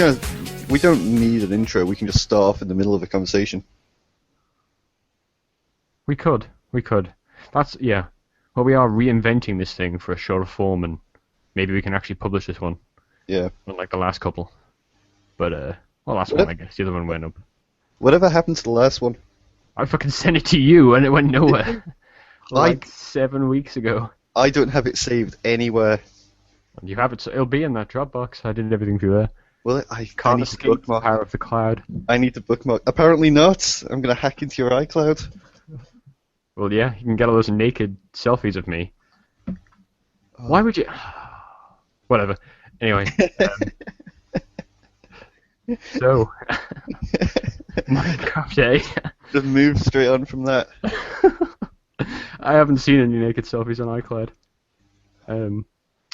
be honest, we don't need an intro. We can just start off in the middle of a conversation. We could. That's, yeah. Well, we are reinventing this thing for a shorter form, and maybe we can actually publish this one. Yeah. Unlike the last couple. But, last one, I guess. The other one went up. Whatever happened to the last one? I fucking sent it to you, and it went nowhere. Like 7 weeks ago. I don't have it saved anywhere. You have it, so it'll be in that Dropbox. I did everything through there. Well, I Can't need escape to bookmark. the power of the cloud. I need to bookmark. Apparently not. I'm going to hack into your iCloud. Well, yeah, you can get all those naked selfies of me. Oh. Why would you... Whatever. Anyway. So, Minecraft, eh? Just move straight on from that. I haven't seen any naked selfies on iCloud.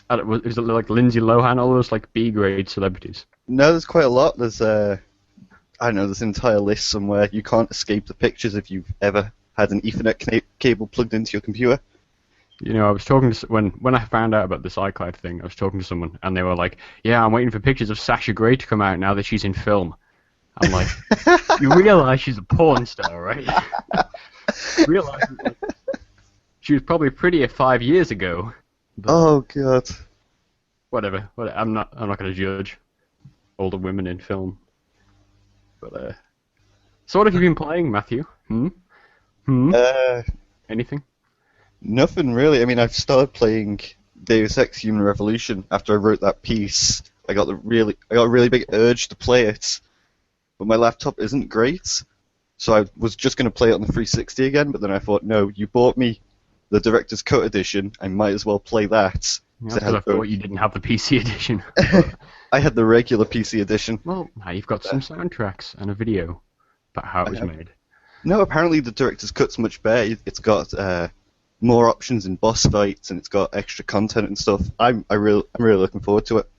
It was like Lindsay Lohan, all those like B-grade celebrities. No, there's quite a lot. There's I don't know, there's an entire list somewhere. You can't escape the pictures if you've ever had an Ethernet cable plugged into your computer. You know, I was talking to when I found out about this iCloud thing, I was talking to someone, and they were like, "Yeah, I'm waiting for pictures of Sasha Grey to come out now that she's in film." I'm like, "You realize she's a porn star, right?" Realize like, she was probably prettier 5 years ago. Oh god. Whatever. I'm not going to judge older women in film. But so what have you been playing, Matthew? Anything? Nothing really. I mean, I've started playing Deus Ex Human Revolution after I wrote that piece. I got a really big urge to play it, but my laptop isn't great. So I was just going to play it on the 360 again, but then I thought, no, you bought me the Director's Cut edition, I might as well play that. Yeah, because I thought you didn't have the PC edition. I had the regular PC edition. Well, now you've got some soundtracks and a video about how it was made. No, apparently the Director's Cut's much better. It's got more options in boss fights, and it's got extra content and stuff. I'm really looking forward to it.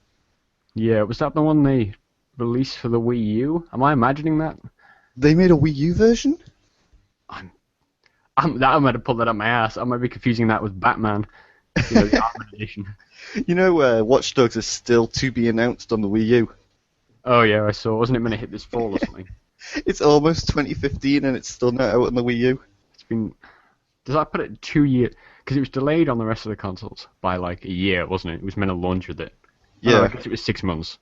Yeah, was that the one they released for the Wii U? Am I imagining that? They made a Wii U version? I might have pulled that up my ass. I might be confusing that with Batman, the Armored Edition. You know, Watch Dogs is still to be announced on the Wii U. Oh yeah, I saw. Wasn't it going to hit this fall or something? It's almost 2015 and it's still not out on the Wii U. It's been... Does that put it 2 years? Because it was delayed on the rest of the consoles by like a year, wasn't it? It was meant to launch with it. Yeah. Oh, I guess it was 6 months.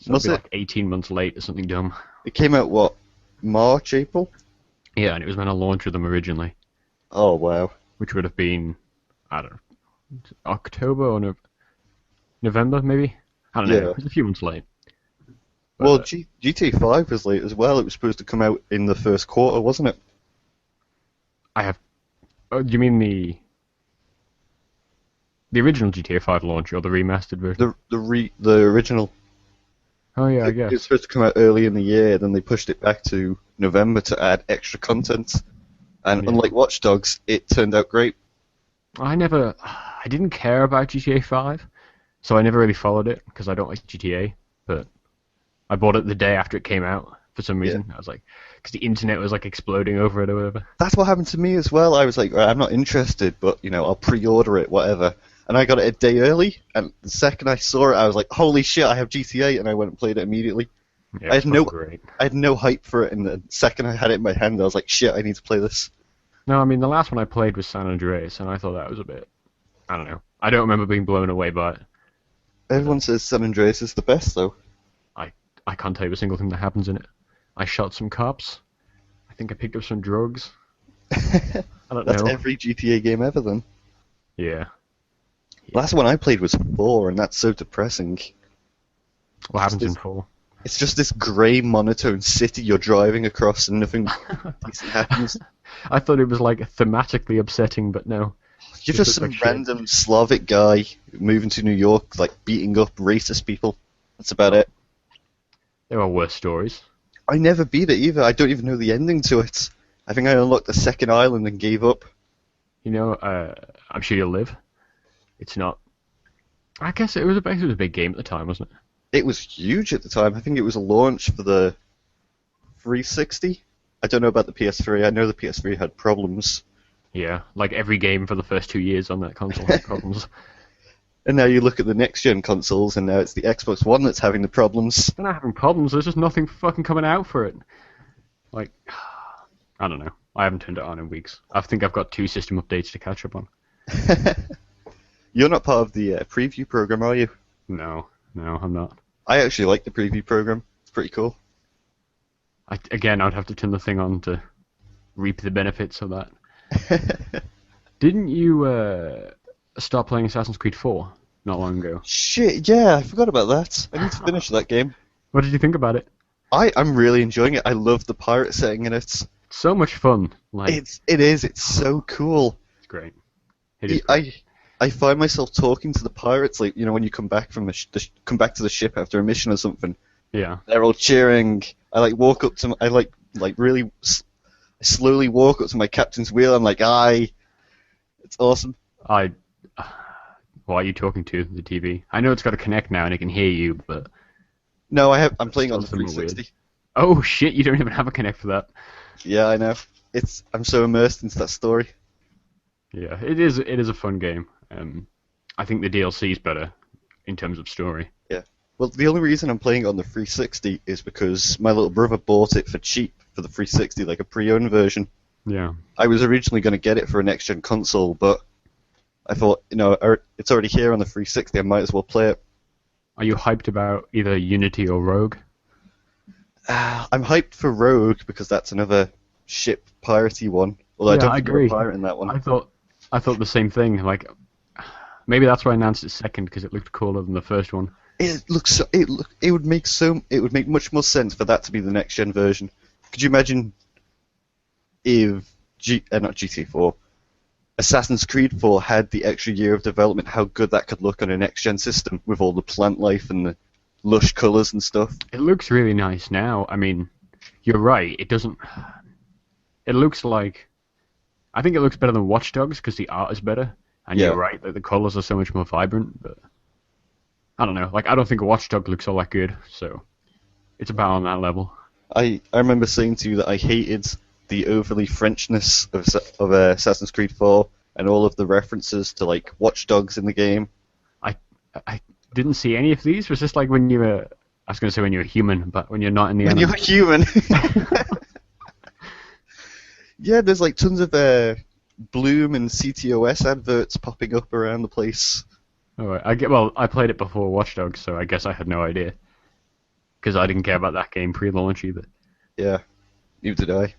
So was it'd it? be like 18 months late or something dumb. It came out, what, March, April? Yeah, and it was meant to launch with them originally. Oh, wow. Which would have been, I don't know, October or November, maybe? I don't know. Yeah. It was a few months late. But, Well, GTA 5 was late as well. It was supposed to come out in the first quarter, wasn't it? I have... Oh, do you mean the original GTA 5 launch or the remastered version? The original. Oh yeah, I It was guess. supposed to come out early in the year, then they pushed it back to November to add extra content. And Yeah. unlike Watch Dogs, it turned out great. I didn't care about GTA 5, so I never really followed it because I don't like GTA. But I bought it the day after it came out for some reason. I was like, because the internet was like exploding over it or whatever. That's what happened to me as well. I was like, right, I'm not interested, but I'll pre-order it, whatever. And I got it a day early, and the second I saw it, I was like, holy shit, I have GTA, and I went and played it immediately. Yeah, I it's had no, great. I had no hype for it, and the second I had it in my hand, I was like, shit, I need to play this. No, I mean the last one I played was San Andreas, and I thought that was a bit. I don't know. I don't remember being blown away by it. Everyone says San Andreas is the best, though. I can't tell you a single thing that happens in it. I shot some cops. I think I picked up some drugs. I don't That's know. every GTA game ever, then. Yeah. Last one I played was 4, and that's so depressing. What happens in 4? It's just this grey, monotone city you're driving across, and nothing decent happens. I thought it was like thematically upsetting, but no. You're just some random Slavic guy moving to New York, like beating up racist people. That's about it. There are worse stories. I never beat it either. I don't even know the ending to it. I think I unlocked the second island and gave up. You know, I'm sure you'll live. It's not. I guess it was a big game at the time, wasn't it? It was huge at the time. I think it was a launch for the 360. I don't know about the PS3. I know the PS3 had problems. Yeah, like every game for the first 2 years on that console had problems. And now you look at the next-gen consoles, and now it's the Xbox One that's having the problems. They're not having problems. There's just nothing fucking coming out for it. Like, I don't know. I haven't turned it on in weeks. I think I've got 2 system updates to catch up on. You're not part of the preview program, are you? No, I'm not. I actually like the preview program. It's pretty cool. Again, I'd have to turn the thing on to reap the benefits of that. Didn't you start playing Assassin's Creed 4 not long ago? Shit, yeah, I forgot about that. I need to finish that game. What did you think about it? I'm really enjoying it. I love the pirate setting in it. So much fun. Like, It is. It's so cool. it's great. It is great. I find myself talking to the pirates, like, you know, when you come back from come back to the ship after a mission or something. Yeah. They're all cheering. I like walk up to. I like really slowly walk up to my captain's wheel. I'm like, aye. It's awesome. Why are you talking to the TV? I know it's got a Connect now and it can hear you, but... No, I'm playing on the Still somewhat 360. Oh shit, you don't even have a Connect for that. Yeah, I know. I'm so immersed into that story. Yeah, it is a fun game. I think the DLC is better in terms of story. Yeah. Well, the only reason I'm playing it on the 360 is because my little brother bought it for cheap for the 360, like a pre-owned version. Yeah. I was originally going to get it for a next-gen console, but I thought, you know, it's already here on the 360, I might as well play it. Are you hyped about either Unity or Rogue? I'm hyped for Rogue because that's another ship piratey one. Although I don't think you're a pirate in that one. I thought the same thing. Like, maybe that's why I announced it second because it looked cooler than the first one. It would make much more sense for that to be the next gen version. Could you imagine if not GTA 4, Assassin's Creed 4 had the extra year of development? How good that could look on a next gen system with all the plant life and the lush colors and stuff. It looks really nice now. I mean, you're right. It doesn't. It looks like. I think it looks better than Watch Dogs because the art is better. And Yeah. You're right that the colors are so much more vibrant. But I don't know. Like, I don't think a Watch Dog looks all that good. So it's about on that level. I remember saying to you that I hated the overly Frenchness of Assassin's Creed 4 and all of the references to like Watch Dogs in the game. I didn't see any of these. It was just like when you were. I was going to say when you're human, but when you're not in the. When you're human. Yeah, there's like tons of Bloom and CTOS adverts popping up around the place. Oh, right. I played it before Watch Dogs, so I guess I had no idea. Because I didn't care about that game pre-launch either. Yeah, neither did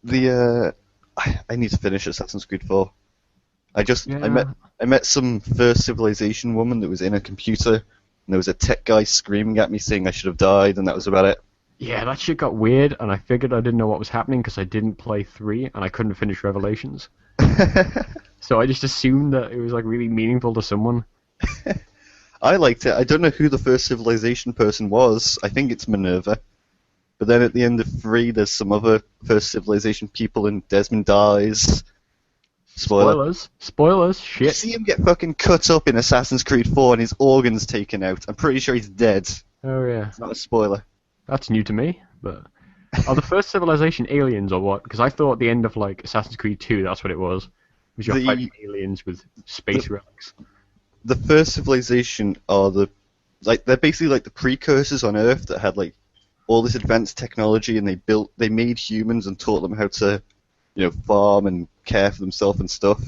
I. I need to finish Assassin's Creed 4. I met some First Civilization woman that was in a computer, and there was a tech guy screaming at me saying I should have died, and that was about it. Yeah, that shit got weird, and I figured I didn't know what was happening because I didn't play 3, and I couldn't finish Revelations. So I just assumed that it was like really meaningful to someone. I liked it. I don't know who the First Civilization person was. I think it's Minerva. But then at the end of 3, there's some other First Civilization people, and Desmond dies. Spoilers, You shit. see him get fucking cut up in Assassin's Creed 4 and his organs taken out. I'm pretty sure he's dead. Oh yeah, It's not a spoiler. that's new to me, but... Are the First Civilization aliens or what? Because I thought at the end of like Assassin's Creed 2, that's what it was. It was you're fighting aliens with space relics. The First Civilization are they're basically like the precursors on Earth that had like all this advanced technology, and they made humans and taught them how to, you know, farm and care for themselves and stuff.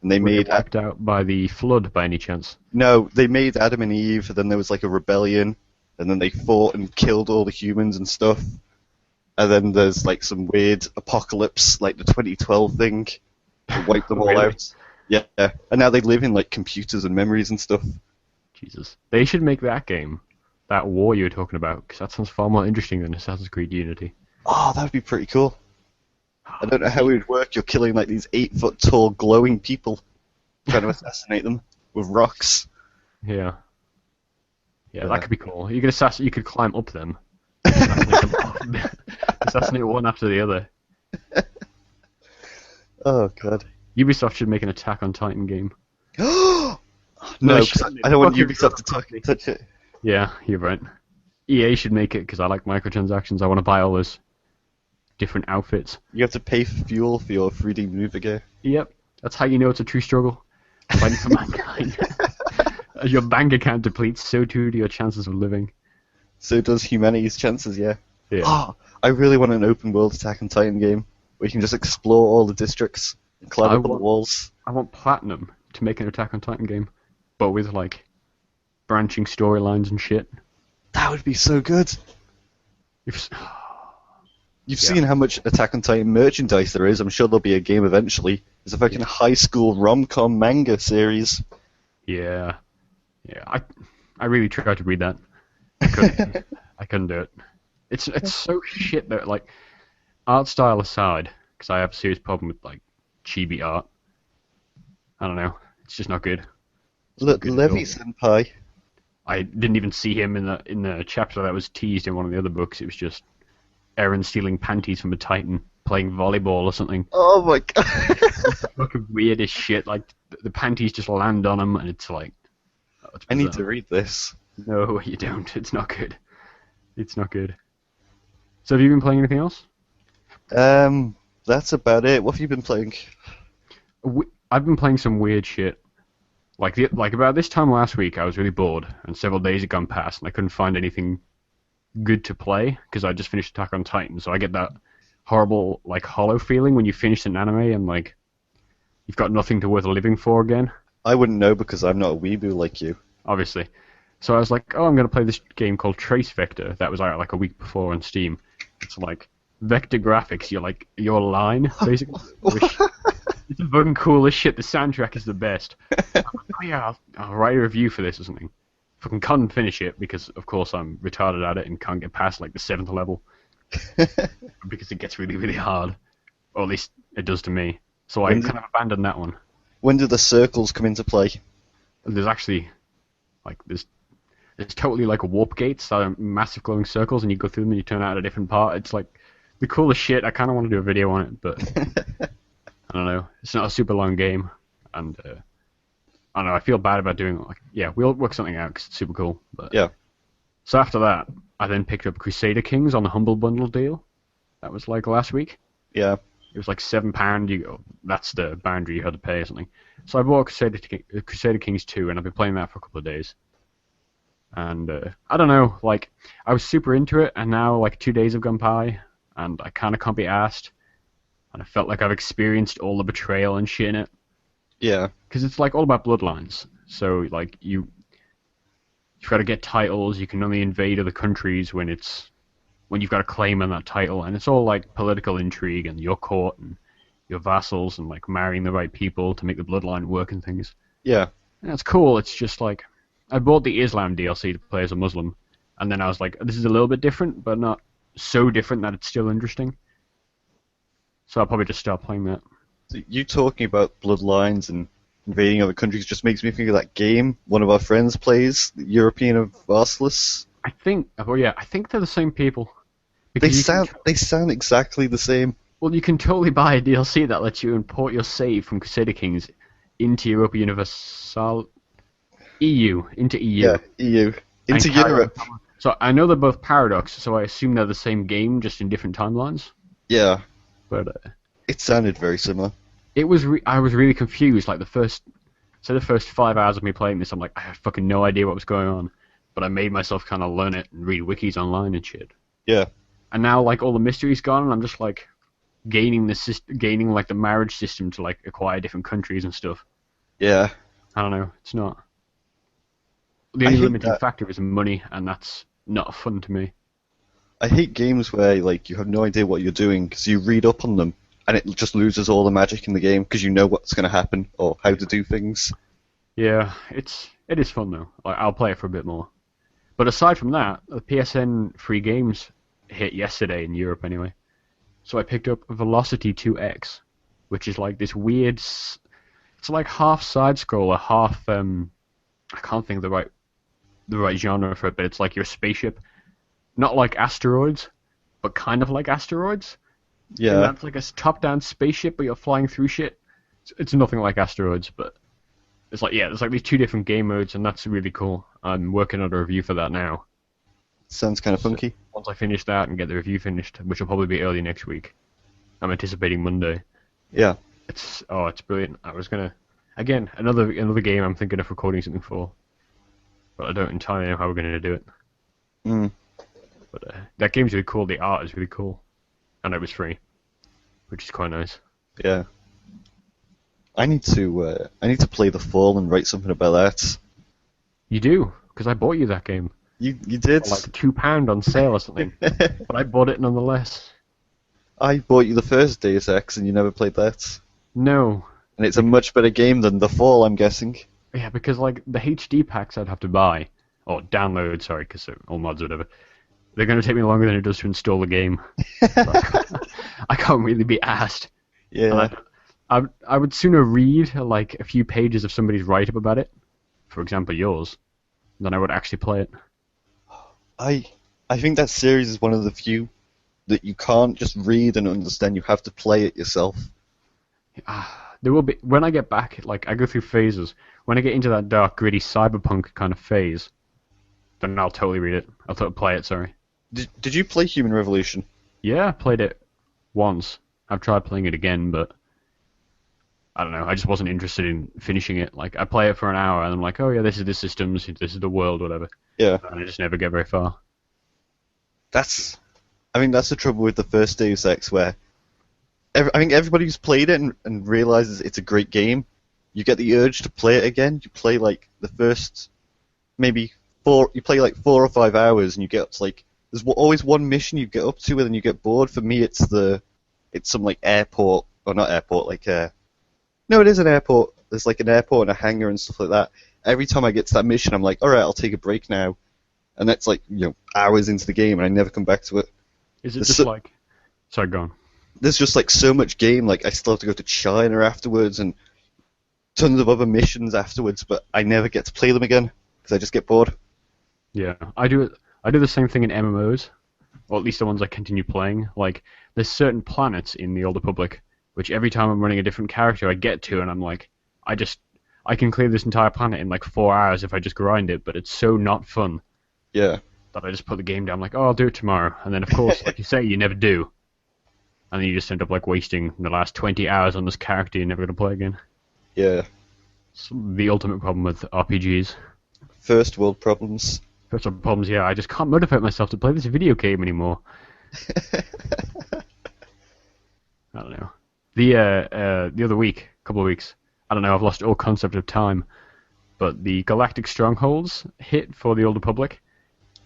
And they Were they made wiped out by the flood by any chance? No, they made Adam and Eve, and then there was like a rebellion, and then they fought and killed all the humans and stuff. And then there's like some weird apocalypse, like the 2012 thing, that wiped them all Really? out. Yeah, and now they live in like computers and memories and stuff. Jesus. They should make that game, that war you were talking about, because that sounds far more interesting than Assassin's Creed Unity. Oh, that would be pretty cool. I don't know how it would work. You're killing like these 8-foot-tall glowing people, trying to assassinate them with rocks. Yeah. Yeah, Yeah. that could be cool. You could climb up them. Assassinate them. Assassinate one after the other. Oh god. Ubisoft should make an Attack on Titan game. No, No, 'cause I don't want fucking Ubisoft to touch it. Yeah, you're right. EA should make it because I like microtransactions. I want to buy all those different outfits. You have to pay for fuel for your 3D movie game. Yep, that's how you know it's a true struggle. fighting for mankind. As your bank account depletes, so too do your chances of living. So does humanity's chances, yeah. Yeah. Oh, I really want an open world Attack on Titan game where you can just explore all the districts and climb up on the walls. I want Platinum to make an Attack on Titan game, but with like branching storylines and shit. That would be so good. You've You've seen how much Attack on Titan merchandise there is. I'm sure there'll be a game eventually. There's a fucking high school rom-com manga series. Yeah. I really tried to read that. I couldn't. I couldn't do it. It's so shit that, like, art style aside, because I have a serious problem with like chibi art. I don't know. It's just not good. Levi Senpai. I didn't even see him in the chapter that was teased in one of the other books. It was just Eren stealing panties from a Titan, playing volleyball or something. Oh my god. Fucking weird as shit. Like the panties just land on him, and it's like. Oh, it's I need to read this. No, you don't. It's not good. It's not good. So have you been playing anything else? That's about it. What have you been playing? I've been playing some weird shit. Like about this time last week, I was really bored, and several days had gone past, and I couldn't find anything good to play because I just finished Attack on Titan. So I get that horrible, like, hollow feeling when you finish an anime and like you've got nothing to worth living for again. I wouldn't know because I'm not a weeboo like you. Obviously. So I was like, oh, I'm going to play this game called Trace Vector that was out like a week before on Steam. It's like vector graphics. You're like your line, basically. It's the fucking coolest shit. The soundtrack is the best. I'm like, oh yeah, I'll write a review for this or something. Fucking can't finish it because, of course, I'm retarded at it and can't get past like the 7th level because it gets really, really hard. Or at least it does to me. So I kind of abandoned that one. When do the circles come into play? There's actually like there's totally like warp gates that are massive glowing circles, and you go through them and you turn out at a different part. It's like the coolest shit. I kind of want to do a video on it, but I don't know. It's not a super long game, and I don't know. I feel bad about doing it. Like, yeah, we'll work something out because it's super cool. But yeah. So after that, I then picked up Crusader Kings on the Humble Bundle deal. That was like last week. Yeah. It was like £7. That's the boundary you had to pay or something. So I bought Crusader Kings 2, and I've been playing that for a couple of days. And I don't know, like I was super into it, and now like 2 days have gone by, and I kind of can't be asked. And I felt like I've experienced all the betrayal and shit in it. Yeah. Because it's like all about bloodlines. So like you've got to get titles. You can only invade other countries when you've got a claim on that title, and it's all like political intrigue and your court and your vassals and like marrying the right people to make the bloodline work and things. Yeah. And that's cool. It's just like I bought the Islam DLC to play as a Muslim, and then I was like, this is a little bit different, but not so different that it's still interesting. So I'll probably just start playing that. So you talking about bloodlines and invading other countries just makes me think of that game one of our friends plays, the European of Varsalis. I think they're the same people. They sound exactly the same. Well, you can totally buy a DLC that lets you import your save from Crusader Kings into Europa Universal into EU. Yeah, EU. Into Europe. So I know they're both Paradox, so I assume they're the same game, just in different timelines. Yeah. But it sounded very similar. It was. I was really confused. Like the first 5 hours of me playing this, I'm like, I had fucking no idea what was going on. But I made myself kind of learn it and read wikis online and shit. Yeah. And now like all the mystery's gone, and I'm just like gaining like the marriage system to like acquire different countries and stuff. Yeah. I don't know. It's not. The only limiting factor is money, and that's not fun to me. I hate games where like you have no idea what you're doing because you read up on them and it just loses all the magic in the game because you know what's going to happen or how to do things. Yeah, it is fun though. Like I'll play it for a bit more. But aside from that, the PSN free games hit yesterday in Europe anyway. So I picked up Velocity 2X, which is like this weird. It's like half side scroller, half I can't think of the right genre for it, but it's like you're a spaceship, not like Asteroids, but kind of like Asteroids. Yeah. And that's like a top-down spaceship, but you're flying through shit. It's nothing like Asteroids, but it's like there's like these two different game modes, and that's really cool. I'm working on a review for that now. Sounds kind of funky. So once I finish that and get the review finished, which will probably be early next week, I'm anticipating Monday. Yeah. It's brilliant. Again, another game I'm thinking of recording something for, but I don't entirely know how we're going to do it. Mm, But that game's really cool. The art is really cool, and it was free, which is quite nice. yeah. I need to play The Fall and write something about that. You do, because I bought you that game You did. for like £2 on sale or something, but I bought it nonetheless. I bought you the first Deus Ex and you never played that. No, And it's a much better game than The Fall, I'm guessing. yeah, because like the HD packs I'd have to buy or download, sorry, because all mods or whatever. They're going to take me longer than it does to install the game. I can't really be asked. Yeah. I would sooner read like a few pages of somebody's write-up about it, for example yours, than I would actually play it. I think that series is one of the few that you can't just read and understand. You have to play it yourself. There will be when I get back, like I go through phases. When I get into that dark, gritty cyberpunk kind of phase, then I'll totally read it. I'll totally play it. Sorry. Did you play Human Revolution? Yeah, I played it once. I've tried playing it again, but I don't know. I just wasn't interested in finishing it. Like I play it for an hour, and I'm like, oh yeah, this is the systems, this is the world, whatever. Yeah. And I just never get very far. I think that's the trouble with the first Deus Ex, where I think everybody who's played it and realizes it's a great game, you get the urge to play it again. You play like the first maybe you play like 4 or 5 hours, and you get up to like there's always one mission you get up to, and then you get bored. For me, it's some like airport or not airport, like no, it is an airport. There's like an airport and a hangar and stuff like that. Every time I get to that mission, I'm like, all right, I'll take a break now, and that's like hours into the game, and I never come back to it. Is it just like? Sorry, go on. There's just like so much game. Like I still have to go to China afterwards, and tons of other missions afterwards, but I never get to play them again because I just get bored. Yeah, I do it. I do the same thing in MMOs, or at least the ones I continue playing. Like, there's certain planets in the Old Republic, which every time I'm running a different character, I get to, and I'm like, I can clear this entire planet in like 4 hours if I just grind it, but it's so not fun Yeah. that I just put the game down. I'm like, oh, I'll do it tomorrow, and then of course, like you say, you never do, and then you just end up like wasting the last 20 hours on this character you're never gonna play again. Yeah. It's the ultimate problem with RPGs. First world problems. First of all, problems, yeah, I just can't motivate myself to play this video game anymore. I don't know. The other week, couple of weeks, I don't know, I've lost all concept of time, but the Galactic Strongholds hit for the Old Republic,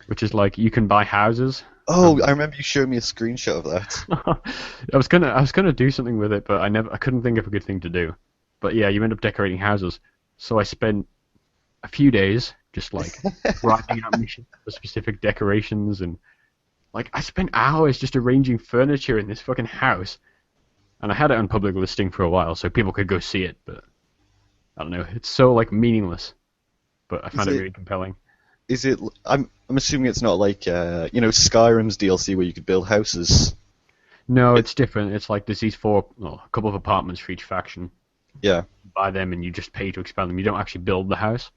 which is like you can buy houses. Oh, I remember you showing me a screenshot of that. I was gonna do something with it, but I couldn't think of a good thing to do. But yeah, you end up decorating houses. So I spent a few days just like writing out missions for specific decorations, and like I spent hours just arranging furniture in this fucking house. And I had it on public listing for a while so people could go see it, but I don't know, it's so like meaningless. But I found it really compelling. Is it? I'm assuming it's not like Skyrim's DLC where you could build houses. No, it's different. It's like there's a couple of apartments for each faction. Yeah. You buy them and you just pay to expand them. You don't actually build the house.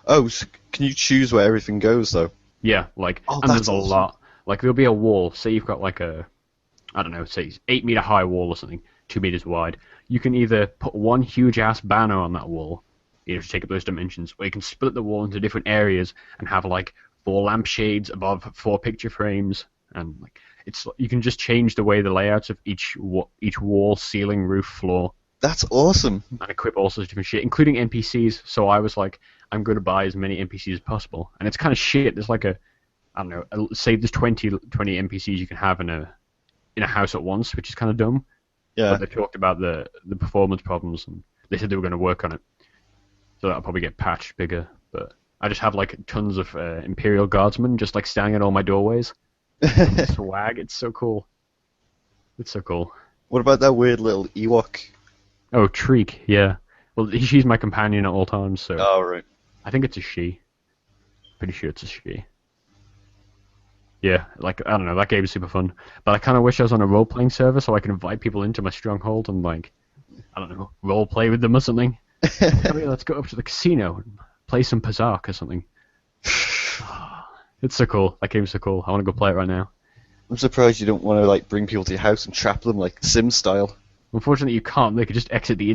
Oh, so can you choose where everything goes though? Yeah, like, Oh, and there's that's a awesome. lot. Like there'll be a wall. Say you've got like I don't know, say it's 8 meter high wall or something, 2 meters wide. You can either put one huge ass banner on that wall, to take up those dimensions, or you can split the wall into different areas and have like 4 lampshades above 4 picture frames, and like you can just change the way the layouts of each wall, ceiling, roof, floor, That's awesome. and equip all sorts of different shit, including NPCs. So I was like, I'm going to buy as many NPCs as possible, and it's kind of shit. There's like I don't know, say there's 20 NPCs you can have in a house at once, which is kind of dumb. Yeah. But they talked about the performance problems, and they said they were going to work on it. So that'll probably get patched bigger. But I just have like tons of Imperial Guardsmen just like standing at all my doorways. Swag, it's so cool. It's so cool. What about that weird little Ewok? Oh, Treek, yeah. Well, she's my companion at all times, so Oh, right. I think it's a she. Pretty sure it's a she. Yeah, like, I don't know, that game is super fun. But I kind of wish I was on a role-playing server so I can invite people into my stronghold and, like, I don't know, role-play with them or something. Come here, let's go up to the casino and play some Pazak or something. It's so cool. That game's so cool. I want to go play it right now. I'm surprised you don't want to like bring people to your house and trap them like Sim style. Unfortunately, you can't. They could just exit the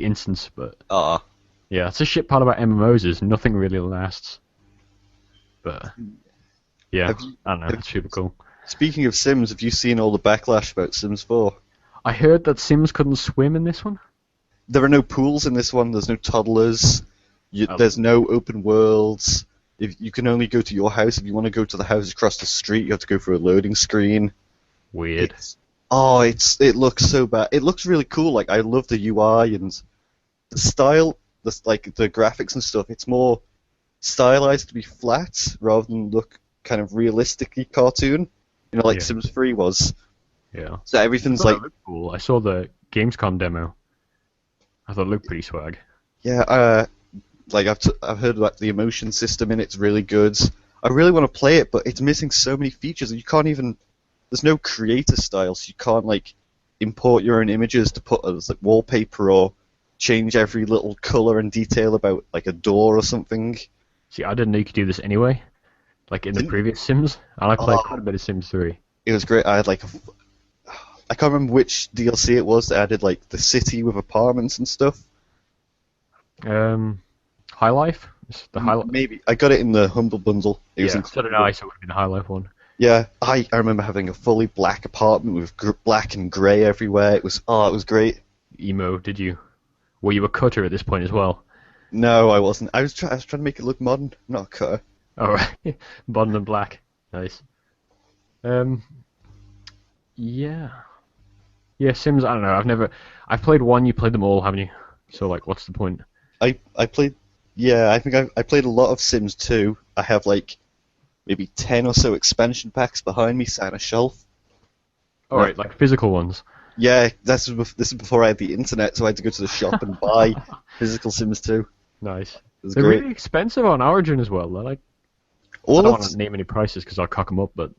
instance, but Ah, yeah, it's a shit part about MMOs is nothing really lasts. But yeah, have you, I don't know. have, It's super cool. speaking of Sims, have you seen all the backlash about Sims 4? I heard that Sims couldn't swim in this one. There are no pools in this one. There's no toddlers. Oh, There's no open worlds. If you can only go to your house. If you want to go to the house across the street, you have to go through a loading screen. weird. It looks so bad. It looks really cool. Like I love the UI and the style, the graphics and stuff. It's more stylized to be flat rather than look kind of realistically cartoon. You know, like Yeah. Sims 3 was. Yeah. So everything's I thought like, it looked cool. I saw the Gamescom demo. I thought it looked pretty swag. yeah. Like I've heard about the emotion system in it's really good. I really want to play it, but it's missing so many features. You can't even. There's no creator style, so you can't like import your own images to put as like wallpaper or change every little color and detail about like a door or something. See, I didn't know you could do this anyway. Like in the Didn't- previous Sims, and I played Oh. quite a bit of Sims 3. It was great. I had like I can't remember which DLC it was that added like the city with apartments and stuff. High Life? It's the High Life. Maybe I got it in the Humble Bundle. It was Yeah, so did included. I, so it would have been the High Life one. Yeah, I remember having a fully black apartment with black and grey everywhere. It was great. Emo, did you? Were you a cutter at this point as well? No, I wasn't. I was trying to make it look modern, not a cutter. Alright. Bottom and black. Nice. Yeah. Yeah, Sims, I don't know. I've played one, you played them all, haven't you? So, like, what's the point? I played. Yeah, I think I played a lot of Sims 2. I have like maybe 10 or so expansion packs behind me sat on a shelf. Alright, like physical ones. Yeah, this is before I had the internet, so I had to go to the shop and buy physical Sims 2. Nice. It was They're great. really expensive on Origin as well. They're like, I All don't of want to name any prices because I'll cock them up, but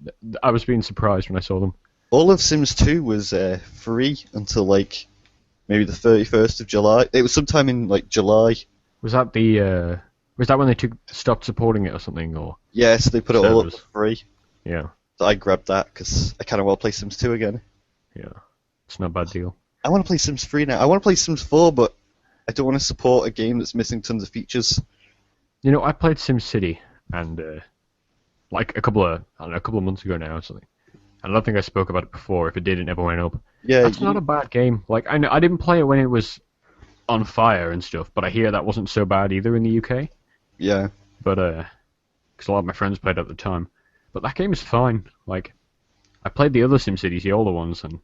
I was being surprised when I saw them. all of Sims 2 was free until like maybe the 31st of July. It was sometime in like July. Was that when they stopped supporting it or something? Or Yeah, so they put it all up Servers. for free. yeah, So I grabbed that because I kind of want to play Sims 2 again. yeah, it's not a bad deal. I want to play Sims 3 now. I want to play Sims 4, but I don't want to support a game that's missing tons of features. You know, I played SimCity and like a couple of months ago now or something. And I don't think I spoke about it before. If it did, it never went up. Yeah, That's not a bad game. Like I know I didn't play it when it was on fire and stuff, but I hear that wasn't so bad either in the UK. yeah. But because a lot of my friends played it at the time. But that game is fine. Like I played the other SimCities, the older ones, and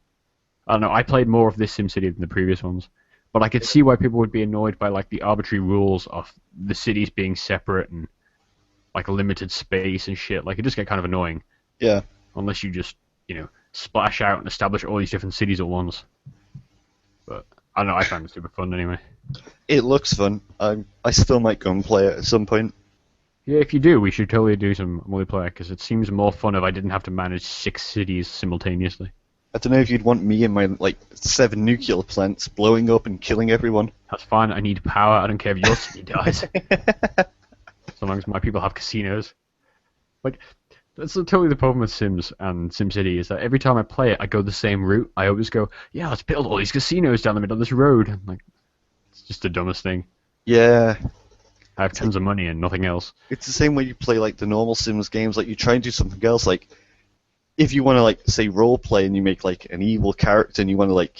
I don't know. I played more of this SimCity than the previous ones. But I could see why people would be annoyed by like the arbitrary rules of the cities being separate and like a limited space and shit. Like it just get kind of annoying Yeah. unless you just splash out and establish all these different cities at once. But I don't know. I found it super fun anyway. It looks fun. I still might go and play it at some point. Yeah, if you do, we should totally do some multiplayer because it seems more fun if I didn't have to manage 6 cities simultaneously. I don't know if you'd want me and my like 7 nuclear plants blowing up and killing everyone. That's fine. I need power. I don't care if your city dies. So long as my people have casinos. Like, that's totally the problem with Sims and SimCity is that every time I play it, I go the same route. I always go, yeah, let's build all these casinos down the middle of this road. And, like, it's just the dumbest thing. Yeah. I have tons of money and nothing else. It's the same way you play like the normal Sims games. Like you try and do something else. Like if you want to like say role play and you make like an evil character and you want to like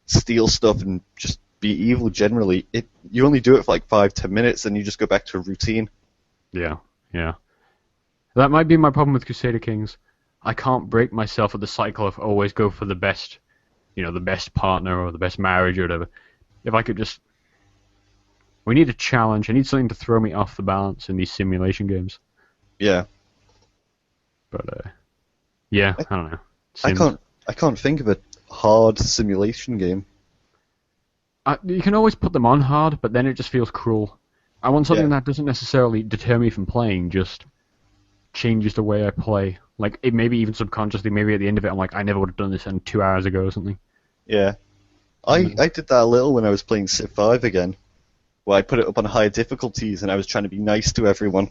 steal stuff and just be evil generally, you only do it for like 5-10 minutes and you just go back to a routine. Yeah, yeah. That might be my problem with Crusader Kings. I can't break myself of the cycle of always go for the best, the best partner or the best marriage or whatever. If I could just... We need a challenge. I need something to throw me off the balance in these simulation games. Yeah. But, yeah, I don't know. I Sims. can't think of a hard simulation game. You can always put them on hard, but then it just feels cruel. I want something Yeah. that doesn't necessarily deter me from playing, just changes the way I play. Like, it maybe even subconsciously, maybe at the end of it, I'm like, I never would have done this in 2 hours ago or something. Yeah. I did that a little when I was playing Civ 5 again, where I put it up on higher difficulties and I was trying to be nice to everyone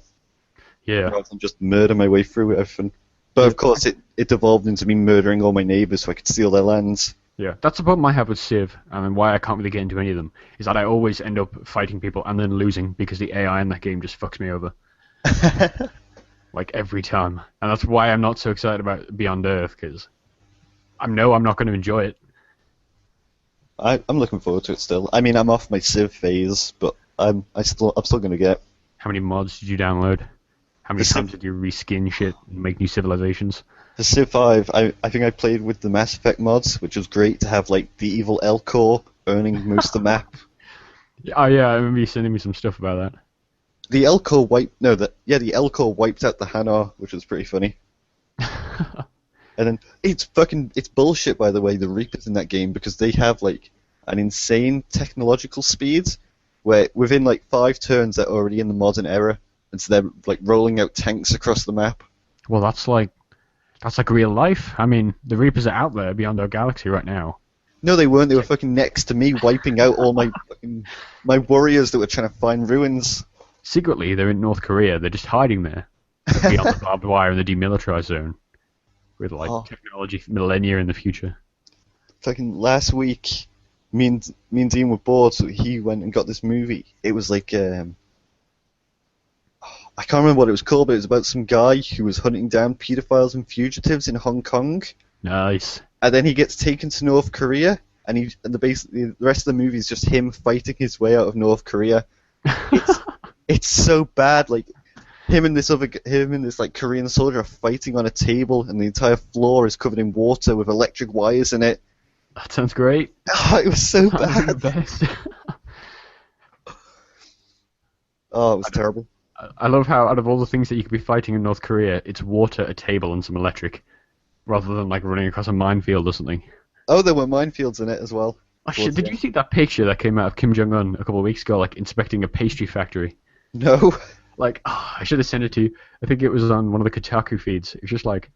Yeah. rather than just murder my way through everything. But of course, it devolved into me murdering all my neighbours so I could steal their lands. Yeah, that's the problem I have with Civ, and why I can't really get into any of them, is that I always end up fighting people and then losing because the AI in that game just fucks me over. Like, every time. And that's why I'm not so excited about Beyond Earth, because I know I'm not going to enjoy it. I'm looking forward to it still. I mean, I'm off my Civ phase, but I'm still gonna get How many mods did you download? How the many times Civ. did you reskin shit and make new civilizations? The Civ 5. I think I played with the Mass Effect mods, which was great to have like the evil Elcor owning most of the map. Oh yeah, I remember you sending me some stuff about The Elcor wiped no the yeah the Elcor wiped out the Hanar, which was pretty funny. that. And then it's bullshit, by the way, the Reapers in that game, because they have like an insane technological speed where within like 5 turns they're already in the modern era, and so they're like rolling out tanks across the map. Well, that's like real life. I mean, the Reapers are out there beyond our galaxy right now. No, they weren't. They were fucking next to me, wiping out all my warriors that were trying to find ruins. Secretly, they're in North Korea. They're just hiding there, beyond the barbed wire in the demilitarized zone, with like Oh, technology millennia in the future. fucking last week, me and Dean were bored, so he went and got this movie. It was like I can't remember what it was called, but it was about some guy who was hunting down pedophiles and fugitives in Hong Kong, Nice. and then he gets taken to North Korea, basically the rest of the movie is just him fighting his way out of North Korea. It's it's so bad. Like him and this like Korean soldier are fighting on a table, and the entire floor is covered in water with electric wires in it. That sounds great. Oh, it was so That would be the bad. best. Oh, it was terrible. I love how out of all the things that you could be fighting in North Korea, it's water, a table, and some electric, rather than like running across a minefield or something. Oh, there were minefields in it as well. Oh shit! Towards Did the you end. see that picture that came out of Kim Jong Un a couple of weeks ago, like inspecting a pastry factory? No. Like, I should have sent it to you. I think it was on one of the Kotaku feeds. It was just like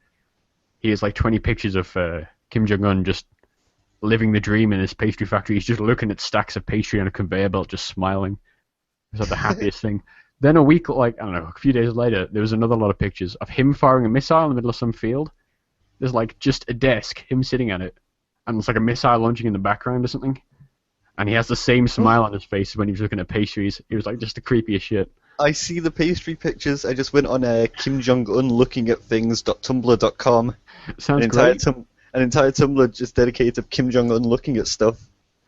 he has like 20 pictures of Kim Jong Un just living the dream in his pastry factory. He's just looking at stacks of pastry on a conveyor belt, just smiling. It's like the happiest thing. Then a week, like I don't know, a few days later, there was another lot of pictures of him firing a missile in the middle of some field. There's like just a desk, him sitting at it, and it's like a missile launching in the background or something. And he has the same smile on his face when he was looking at pastries. It was like just the creepiest shit. I see the pastry pictures. I just went on Kim Jong Un looking at things.tumblr.com. Sounds Entire great. an entire Tumblr just dedicated to Kim Jong Un looking at stuff.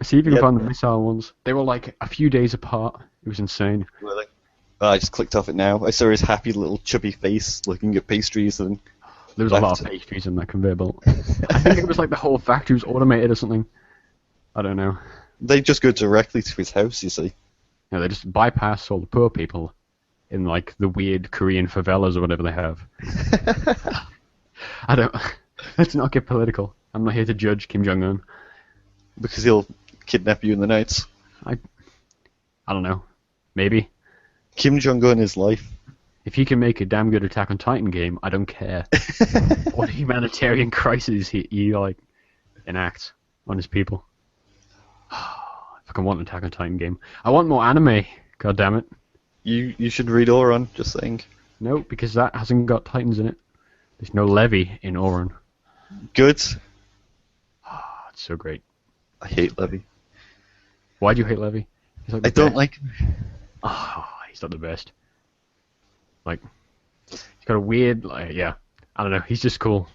See if you can Yeah. find the missile ones. They were like a few days apart. It was insane. Really? Oh, I just clicked off it now. I saw his happy little chubby face looking at pastries and There was a lot left. of pastries in that conveyor belt. I think it was like the whole factory was automated or something. I don't know. They just go directly to his house, you see. No, they just bypass all the poor people in like the weird Korean favelas or whatever they have. I don't. Let's not get political. I'm not here to judge Kim Jong Un. Because he'll kidnap you in the night. I don't know. Maybe Kim Jong Un is life. if he can make a damn good Attack on Titan game, I don't care what humanitarian crisis he like enacts on his people. I fucking want an Attack on Titan game. I want more anime. God damn it. You should read Oron, just saying. No, because that hasn't got Titans in it. There's no Levi in Oran. Good. That's so great. I hate Levy. Why do you hate Levi? He's like the I don't best. like him. He's not the best. Like, he's got a weird, like, yeah. I don't know. He's just cool.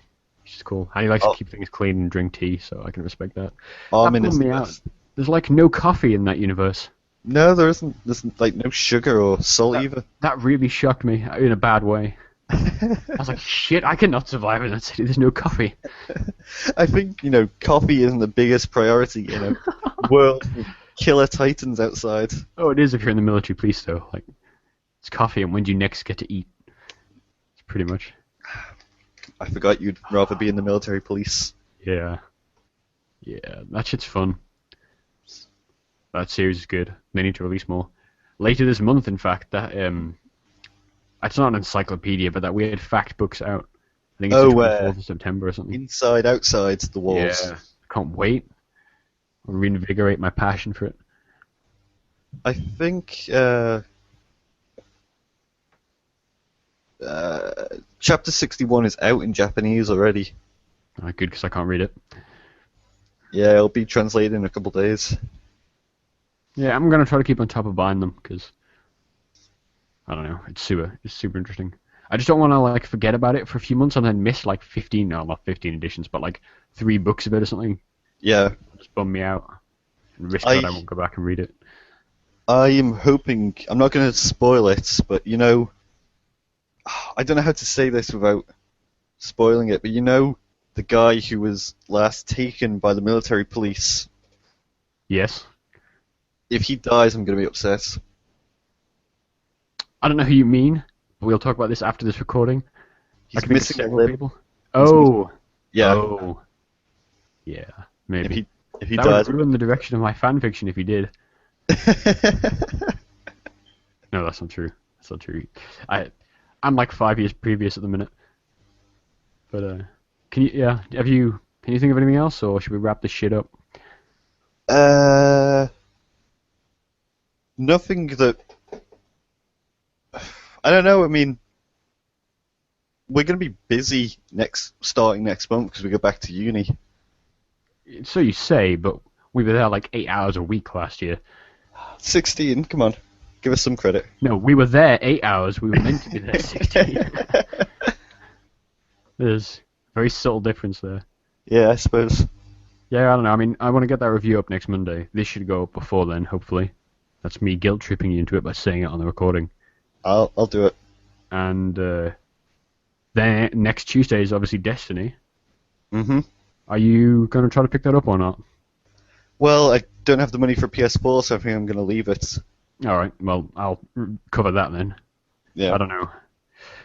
He's just cool. And he likes Oh. to keep things clean and drink tea, so I can respect that. Armin That is bummed the me out. best. There's like no coffee in that universe. No, there isn't. There's like no sugar or salt either. That really shocked me in a bad way. I was like, shit, I cannot survive in that city. There's no coffee. I think, coffee isn't the biggest priority in a world with killer titans outside. Oh, it is if you're in the military police, though. Like, it's coffee, and when do you next get to eat? It's pretty much. I forgot you'd rather be in the military police. Yeah. Yeah, that shit's fun. That series is good. They need to release more. Later this month, in fact, that it's not an encyclopedia, but that weird fact book's out. I think it's Oh, the 24th of September or something. Inside, outside the walls. Yeah, can't wait. I'll reinvigorate my passion for it. I think Chapter 61 is out in Japanese already. Good, because I can't read it. Yeah, it'll be translated in a couple days. Yeah, I'm gonna try to keep on top of buying them because I don't know, it's super interesting. I just don't want to like forget about it for a few months and then miss like 15, no, not 15 editions, but like 3 books of it or something. Yeah, It'll just bum me out and risk I that I won't go back and read it. I am hoping. I'm not going to spoil it, but I don't know how to say this without spoiling it. But the guy who was last taken by the military police. Yes. If he dies, I'm going to be upset. I don't know who you mean, but we'll talk about this after this recording. I He's can think of missing a several lip. people. He's Oh. Yeah. Oh. Yeah. Maybe. If he That dies, would ruin the direction of my fan fiction if he did. No, that's not true. That's not true. I'm like 5 years previous at the minute. But can you think of anything else, or should we wrap this shit up? Nothing that. I don't know. I mean, we're going to be busy starting next month because we go back to uni. So you say, but we were there like 8 hours a week last year. 16. Come on, give us some credit. No, we were there 8 hours. We were meant to be there 16. There's a very subtle difference there. Yeah, I suppose. Yeah, I don't know. I mean, I want to get that review up next Monday. This should go up before then, hopefully. That's me guilt-tripping you into it by saying it on the recording. I'll do it. And then next Tuesday is obviously Destiny. Mm-hmm. Are you going to try to pick that up or not? Well, I don't have the money for PS4, so I think I'm going to leave it. All right. Well, I'll cover that then. Yeah. I don't know.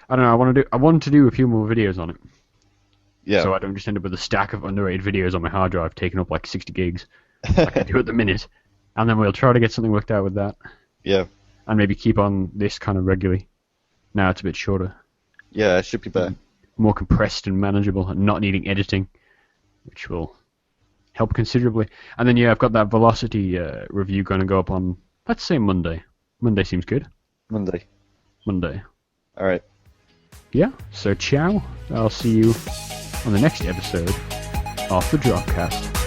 I want to do a few more videos on it. Yeah. So I don't just end up with a stack of underrated videos on my hard drive taking up like 60 gigs, like I do at the minute. And then we'll try to get something worked out with that. Yeah. And maybe keep on this kind of regularly. Now it's a bit shorter. Yeah, it should be better. More compressed and manageable and not needing editing, which will help considerably. And then, yeah, I've got that Velocity review going to go up on, let's say, Monday. Monday seems good. Monday. All right. Yeah, so ciao. I'll see you on the next episode of the Dropcast.